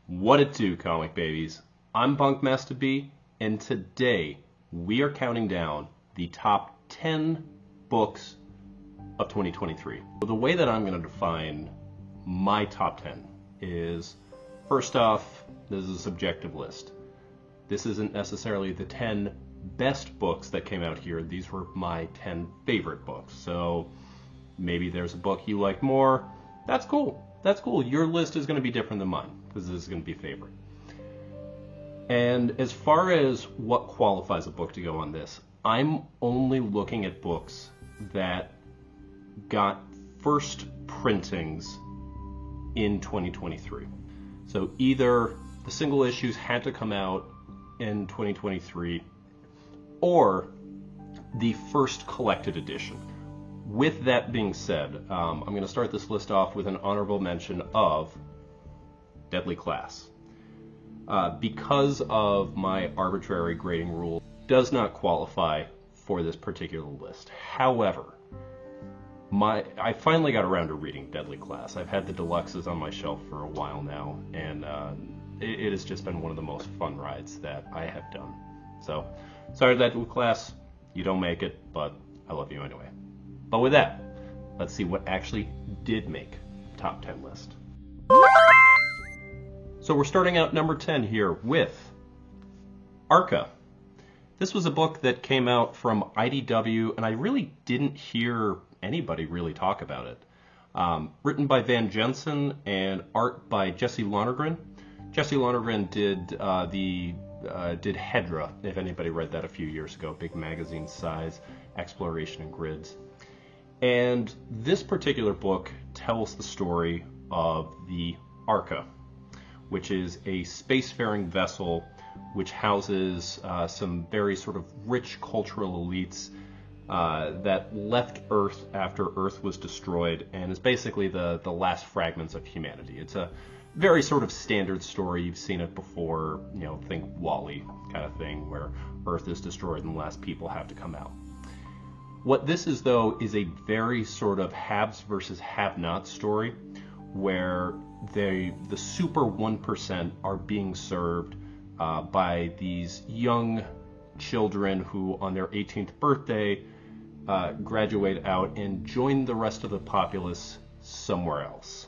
What it do, comic babies? I'm Bunkmaster B, and today we are counting down the top 10 books of 2023. The way that I'm going to define my top 10 is, first off, this is a subjective list. This isn't necessarily the 10 best books that came out here. These were my 10 favorite books. So maybe there's a book you like more. That's cool. That's cool. Your list is going to be different than mine because this is going to be favorite. And as far as what qualifies a book to go on this, I'm only looking at books that got first printings in 2023. So either the single issues had to come out in 2023 or the first collected edition. With that being said, I'm going to start this list off with an honorable mention of Deadly Class. Because of my arbitrary grading rule, does not qualify for this particular list. However, I finally got around to reading Deadly Class. I've had the deluxes on my shelf for a while now, and it has just been one of the most fun rides that I have done. So, sorry Deadly Class, you don't make it, but I love you anyway. But with that, let's see what actually did make top 10 list. So we're starting out number 10 here with ARCA. This was a book that came out from IDW, and I really didn't hear anybody really talk about it. Written by Van Jensen and art by Jesse Lonergan. Jesse Lonergan did did Hedra, if anybody read that a few years ago, big magazine size, exploration and grids. And this particular book tells the story of the ARCA, which is a spacefaring vessel which houses some very sort of rich cultural elites that left Earth after Earth was destroyed and is basically the last fragments of humanity. It's a very sort of standard story. You've seen it before, you know, think WALL-E kind of thing, where Earth is destroyed and the last people have to come out. What this is, though, is a very sort of haves versus have-nots story, where the super 1% are being served by these young children who, on their 18th birthday, graduate out and join the rest of the populace somewhere else.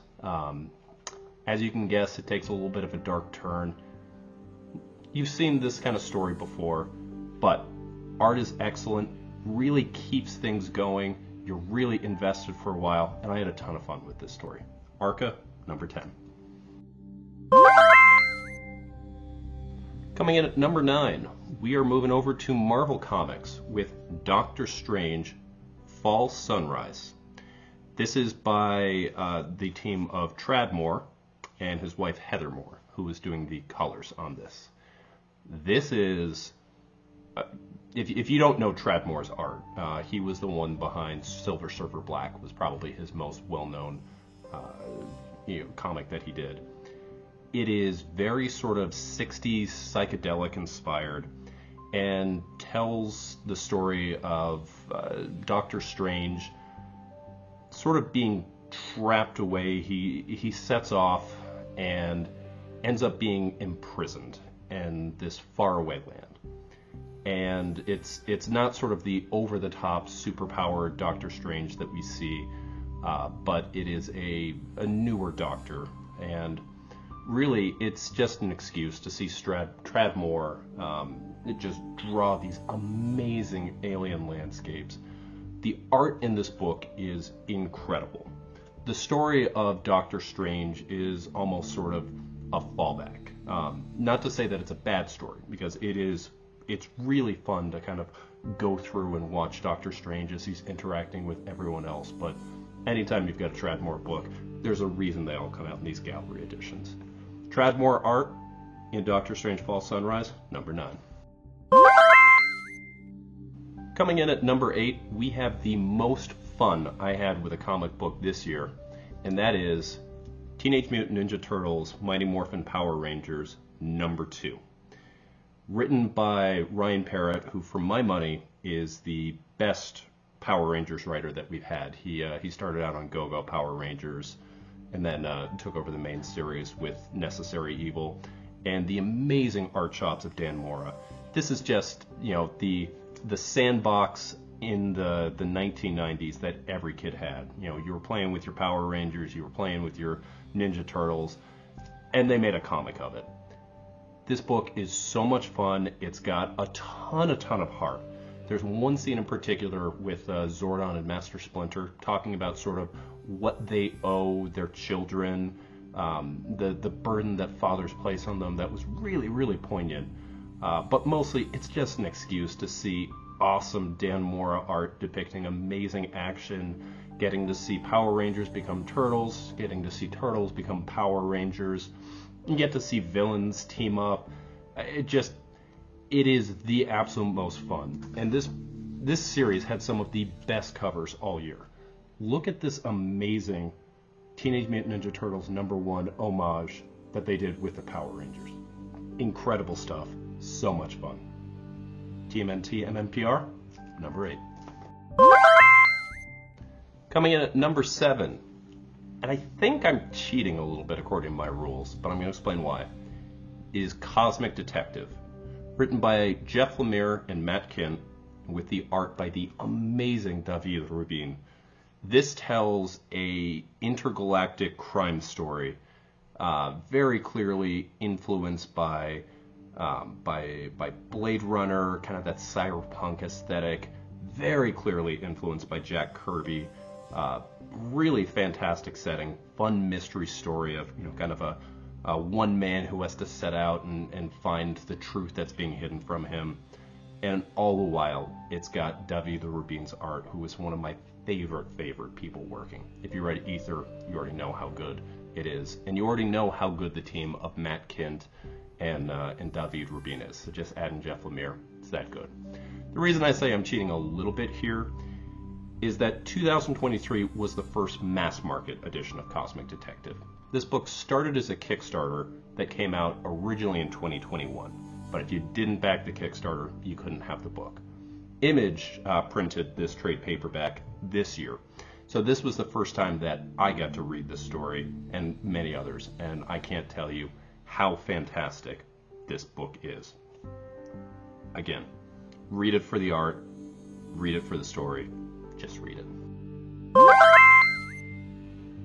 As you can guess, it takes a little bit of a dark turn. You've seen this kind of story before, but art is excellent, really keeps things going. You're really invested for a while, and I had a ton of fun with this story. ARCA, number 10. Coming in at number 9, we are moving over to Marvel Comics with Doctor Strange, Fall Sunrise. This is by the team of Tradd Moore and his wife Heather Moore, who is doing the colors on this. This is, if you don't know Tradd Moore's art, he was the one behind Silver Surfer Black, was probably his most well-known comic that he did. It is very sort of 60s psychedelic inspired and tells the story of Doctor Strange sort of being trapped away. He sets off and ends up being imprisoned in this faraway land. And it's not sort of the over-the-top, superpowered Doctor Strange that we see, but it is a newer Doctor. And really, it's just an excuse to see Tradd Moore just draw these amazing alien landscapes. The art in this book is incredible. The story of Doctor Strange is almost sort of a fallback. Not to say that it's a bad story, because it's really fun to kind of go through and watch Doctor Strange as he's interacting with everyone else. But anytime you've got a Tradd Moore book, there's a reason they all come out in these gallery editions. Tradd Moore art in Doctor Strange Fall Sunrise, number 9. Coming in at number 8, we have the most fun I had with a comic book this year, and that is Teenage Mutant Ninja Turtles Mighty Morphin Power Rangers, number 2. Written by Ryan Parrott, who, for my money, is the best Power Rangers writer that we've had. He started out on Go-Go Power Rangers, and then took over the main series with Necessary Evil, and the amazing art chops of Dan Mora. This is just, the sandbox in the 1990s that every kid had. You were playing with your Power Rangers, you were playing with your Ninja Turtles, and they made a comic of it. This book is so much fun. It's got a ton of heart. There's one scene in particular with Zordon and Master Splinter talking about sort of what they owe their children, the burden that fathers place on them that was really, really poignant. But mostly it's just an excuse to see awesome Dan Mora art depicting amazing action, getting to see Power Rangers become Turtles, getting to see Turtles become Power Rangers. You get to see villains team up. It is the absolute most fun. And this series had some of the best covers all year. Look at this amazing Teenage Mutant Ninja Turtles #1 homage that they did with the Power Rangers. Incredible stuff. So much fun. TMNT MMPR, number 8. Coming in at number 7, and I think I'm cheating a little bit according to my rules, but I'm going to explain why, is Cosmic Detective. Written by Jeff Lemire and Matt Kindt, with the art by the amazing David Rubin. This tells a intergalactic crime story, very clearly influenced by Blade Runner, kind of that cyberpunk aesthetic, very clearly influenced by Jack Kirby. Really fantastic setting, fun mystery story of kind of a one man who has to set out and find the truth that's being hidden from him. And all the while, it's got David Rubin's art, who is one of my favorite people working. If you read Ether, you already know how good it is, and you already know how good the team of Matt Kindt and David Rubin is. So just add in Jeff Lemire, it's that good. The reason I say I'm cheating a little bit here is that 2023 was the first mass market edition of Cosmic Detective. This book started as a Kickstarter that came out originally in 2021, but if you didn't back the Kickstarter, you couldn't have the book. Image printed this trade paperback this year, so this was the first time that I got to read this story, and many others, and I can't tell you how fantastic this book is. Again, read it for the art, read it for the story, just read it.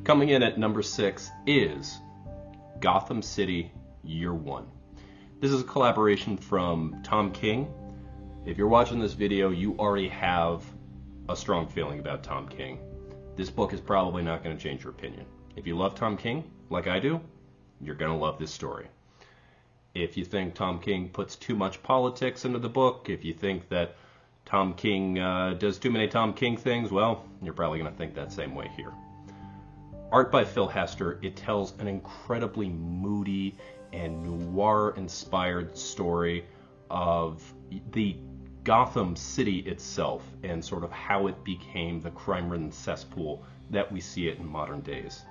Coming in at number 6 is Gotham City Year 1. This is a collaboration from Tom King. If you're watching this video, you already have a strong feeling about Tom King. This book is probably not going to change your opinion. If you love Tom King, like I do, you're going to love this story. If you think Tom King puts too much politics into the book, if you think that Tom King does too many Tom King things, well, you're probably going to think that same way here. Art by Phil Hester, it tells an incredibly moody and noir-inspired story of the Gotham City itself and sort of how it became the crime-ridden cesspool that we see it in modern days.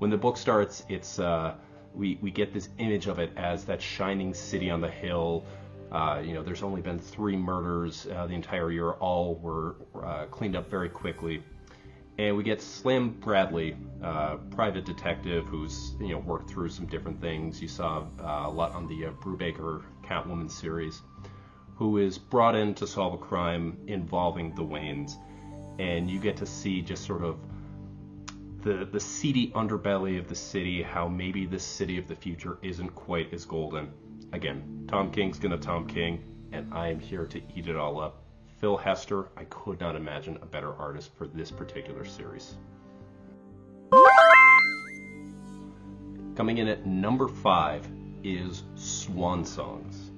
When the book starts, it's we get this image of it as that shining city on the hill. There's only been 3 murders the entire year. All were cleaned up very quickly. And we get Slam Bradley, private detective who's worked through some different things. You saw a lot on the Brubaker Catwoman series, who is brought in to solve a crime involving the Waynes. And you get to see just sort of the seedy underbelly of the city, how maybe this city of the future isn't quite as golden. Again, Tom King's gonna Tom King, and I am here to eat it all up. Phil Hester, I could not imagine a better artist for this particular series. Coming in at number 5 is Swan Songs.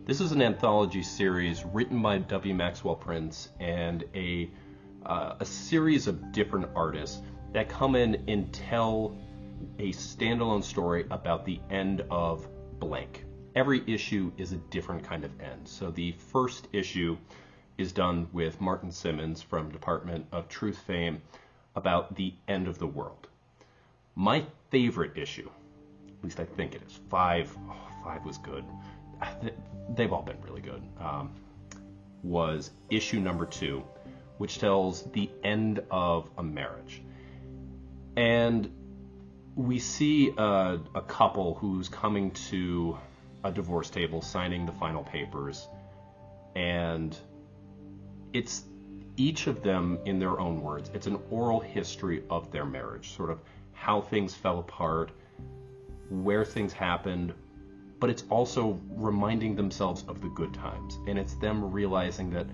This is an anthology series written by W. Maxwell Prince and a series of different artists that come in and tell a standalone story about the end of blank. Every issue is a different kind of end. So the first issue is done with Martin Simmons from Department of Truth fame about the end of the world. My favorite issue, at least I think it is, 5 was good. They've all been really good. Was issue number 2, which tells the end of a marriage. And we see a couple who's coming to a divorce table signing the final papers, and it's each of them, in their own words, it's an oral history of their marriage, sort of how things fell apart, where things happened, but it's also reminding themselves of the good times, and it's them realizing that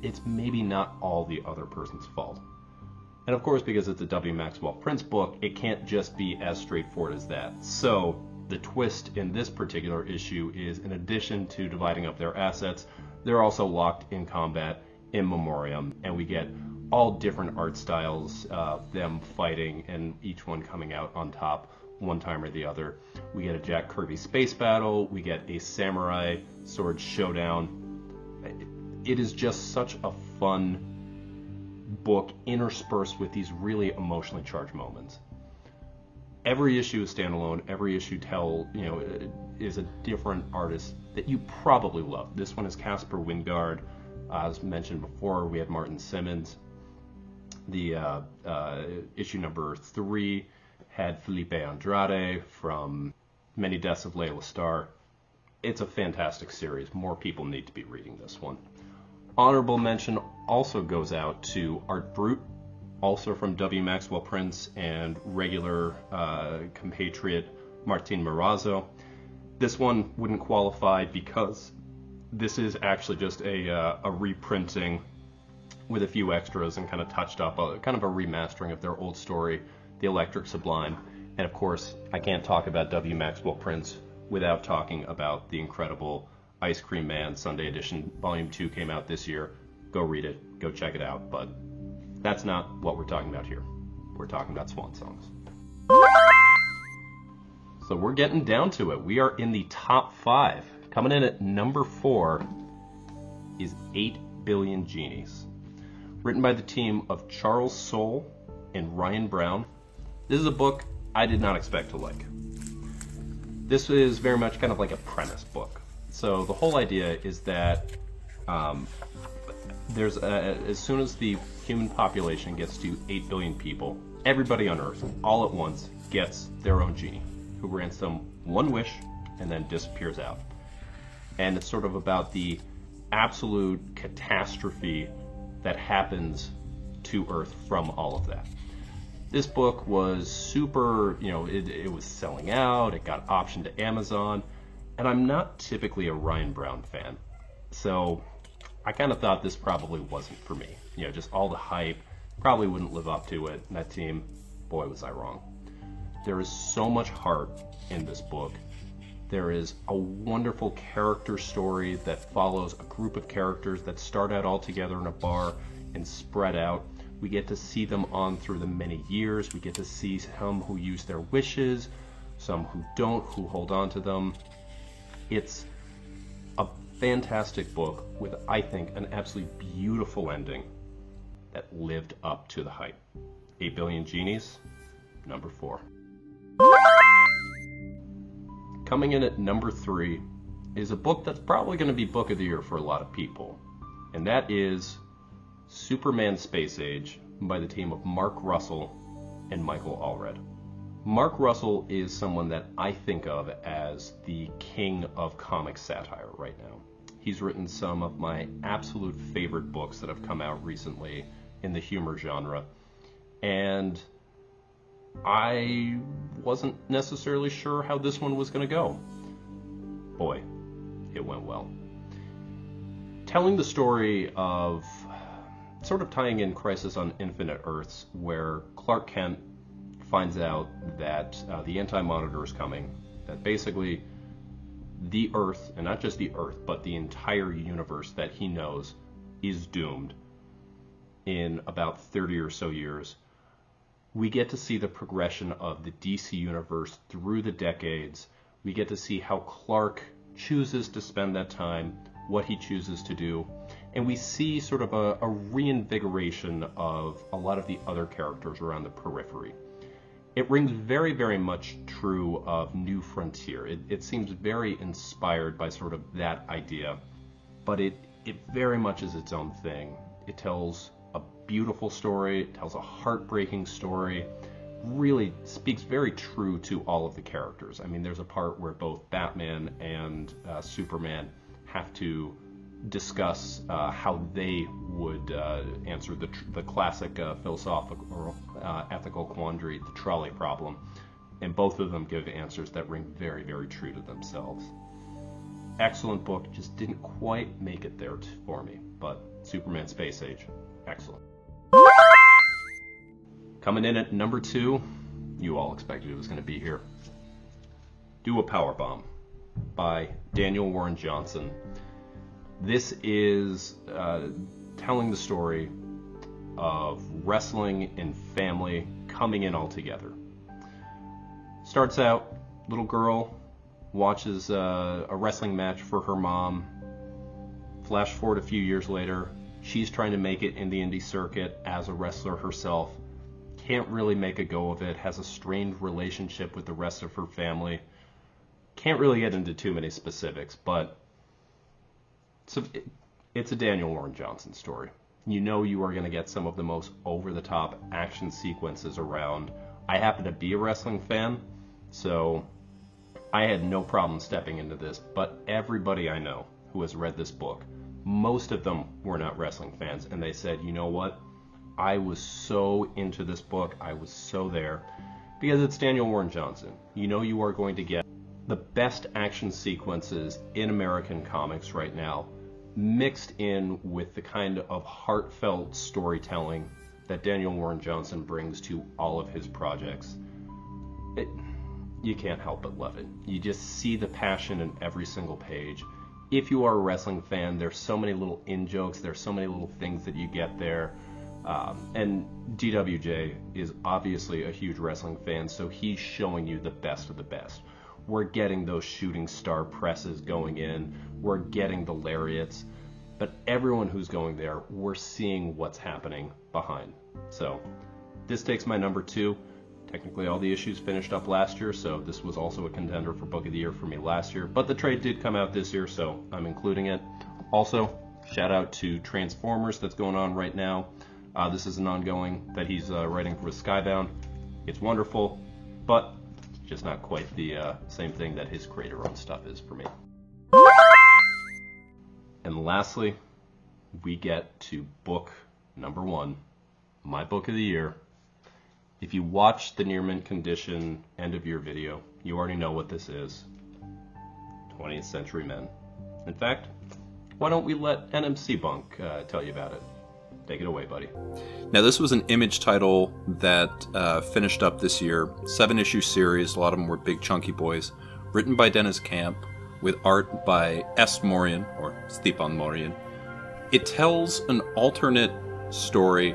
it's maybe not all the other person's fault. And of course, because it's a W. Maxwell Prince book, it can't just be as straightforward as that. So the twist in this particular issue is, in addition to dividing up their assets, they're also locked in combat in memoriam, and we get all different art styles of them fighting, and each one coming out on top one time or the other. We get a Jack Kirby space battle, we get a samurai sword showdown. It is just such a fun book interspersed with these really emotionally charged moments. Every issue is standalone, every issue is a different artist that you probably love. This one is Caspar Wingard. As mentioned before, we had Martin Simmons. The issue number 3 had Felipe Andrade from Many Deaths of Layla Starr. It's a fantastic series. More people need to be reading this one. Honorable mention also goes out to Art Brut, also from W. Maxwell Prince and regular compatriot Martin Morazzo. This one wouldn't qualify because this is actually just a reprinting with a few extras and kind of touched up, kind of a remastering of their old story, The Electric Sublime. And of course, I can't talk about W. Maxwell Prince without talking about the incredible Ice Cream Man Sunday Edition. Volume 2 came out this year. Go read it, go check it out, but that's not what we're talking about here. We're talking about Swan Songs. So we're getting down to it. We are in the top 5. Coming in at number 4 is 8 Billion Genies. Written by the team of Charles Soule and Ryan Brown. This is a book I did not expect to like. This is very much kind of like a premise book. So the whole idea is that as soon as the human population gets to 8 billion people, everybody on Earth, all at once, gets their own genie, who grants them one wish and then disappears out. And it's sort of about the absolute catastrophe that happens to Earth from all of that. This book was super, it was selling out, it got optioned to Amazon, and I'm not typically a Ryan Brown fan. So I kind of thought this probably wasn't for me. Just all the hype, probably wouldn't live up to it. And that team, boy, was I wrong. There is so much heart in this book. There is a wonderful character story that follows a group of characters that start out all together in a bar and spread out. We get to see them on through the many years. We get to see some who use their wishes, some who don't, who hold on to them. It's a fantastic book with, I think, an absolutely beautiful ending that lived up to the hype. 8 Billion Genies, number 4. Coming in at number 3 is a book that's probably going to be book of the year for a lot of people, and that is Superman Space Age by the team of Mark Russell and Michael Allred. Mark Russell is someone that I think of as the king of comic satire right now. He's written some of my absolute favorite books that have come out recently in the humor genre, and I wasn't necessarily sure how this one was going to go. Boy, it went well. Telling the story of sort of tying in Crisis on Infinite Earths, where Clark Kent finds out that the Anti-Monitor is coming, that basically the Earth, and not just the Earth, but the entire universe that he knows is doomed in about 30 or so years. We get to see the progression of the DC universe through the decades. We get to see how Clark chooses to spend that time, what he chooses to do, and we see sort of a reinvigoration of a lot of the other characters around the periphery. It rings very, very much true of New Frontier. It seems very inspired by sort of that idea, but it very much is its own thing. It tells a beautiful story, it tells a heartbreaking story, really speaks very true to all of the characters. I mean, there's a part where both Batman and Superman have to discuss how they would answer the classic philosophical or ethical quandary, the trolley problem, and both of them give answers that ring very, very true to themselves. Excellent book, just didn't quite make it there for me, but Superman Space Age, excellent. Coming in at number 2, you all expected it was going to be here. Do a Powerbomb by Daniel Warren Johnson. This is telling the story of wrestling and family coming in all together. Starts out, little girl watches a wrestling match for her mom. Flash forward a few years later, she's trying to make it in the indie circuit as a wrestler herself. Can't really make a go of it, has a strained relationship with the rest of her family. Can't really get into too many specifics, but it's a Daniel Warren Johnson story. You know you are going to get some of the most over-the-top action sequences around. I happen to be a wrestling fan, so I had no problem stepping into this, but everybody I know who has read this book, most of them were not wrestling fans, and they said, you know what? I was so into this book, I was so there, because it's Daniel Warren Johnson. You know you are going to get the best action sequences in American comics right now, mixed in with the kind of heartfelt storytelling that Daniel Warren Johnson brings to all of his projects. You can't help but love it. You just see the passion in every single page. If you are a wrestling fan, there's so many little in-jokes, there's so many little things that you get there. And DWJ is obviously a huge wrestling fan, so he's showing you the best of the best. We're getting those shooting star presses going in, we're getting the lariats, but everyone who's going there, we're seeing what's happening behind. So this takes my number 2. Technically all the issues finished up last year, so this was also a contender for Book of the Year for me last year, but the trade did come out this year, so I'm including it. Also, shout out to Transformers that's going on right now. This is an ongoing that he's writing for Skybound. It's wonderful, but just not quite the same thing that his creator-owned stuff is for me. And lastly, we get to book number 1, my book of the year. If you watched the Near Mint Condition end of year video, you already know what this is. 20th Century Men. In fact, why don't we let NMC Bunk tell you about it? Take it away, buddy. Now, this was an Image title that finished up this year. 7-issue series, a lot of them were big chunky boys. Written by Dennis Camp, with art by S. Morian, or Stepan Morian. It tells an alternate story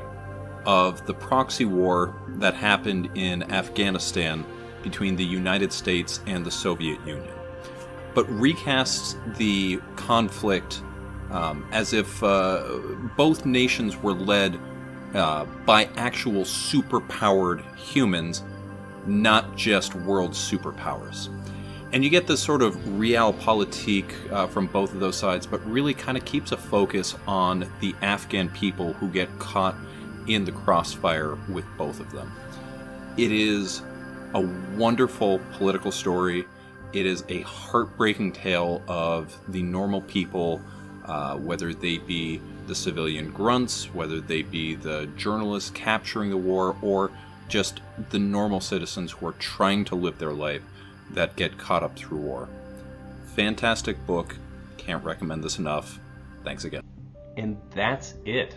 of the proxy war that happened in Afghanistan between the United States and the Soviet Union, but recasts the conflict as if both nations were led by actual superpowered humans, not just world superpowers. And you get this sort of realpolitik from both of those sides, but really kind of keeps a focus on the Afghan people who get caught in the crossfire with both of them. It is a wonderful political story. It is a heartbreaking tale of the normal people, whether they be the civilian grunts, whether they be the journalists capturing the war, or just the normal citizens who are trying to live their life that get caught up through war. Fantastic book. Can't recommend this enough. Thanks again. And that's it.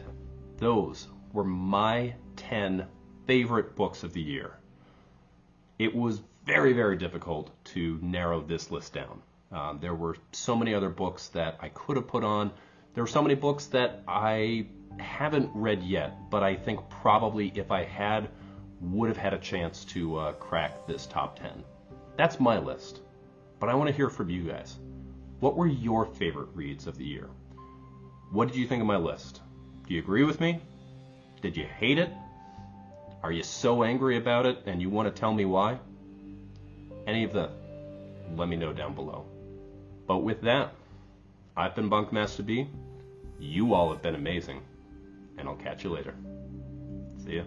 Those were my 10 favorite books of the year. It was very, very difficult to narrow this list down. There were so many other books that I could have put on. There were so many books that I haven't read yet, but I think probably if I had, would have had a chance to crack this top 10. That's my list, but I want to hear from you guys. What were your favorite reads of the year? What did you think of my list? Do you agree with me? Did you hate it? Are you so angry about it and you want to tell me why? Any of them, let me know down below. But with that, I've been Bunkmaster B. You all have been amazing, and I'll catch you later. See ya.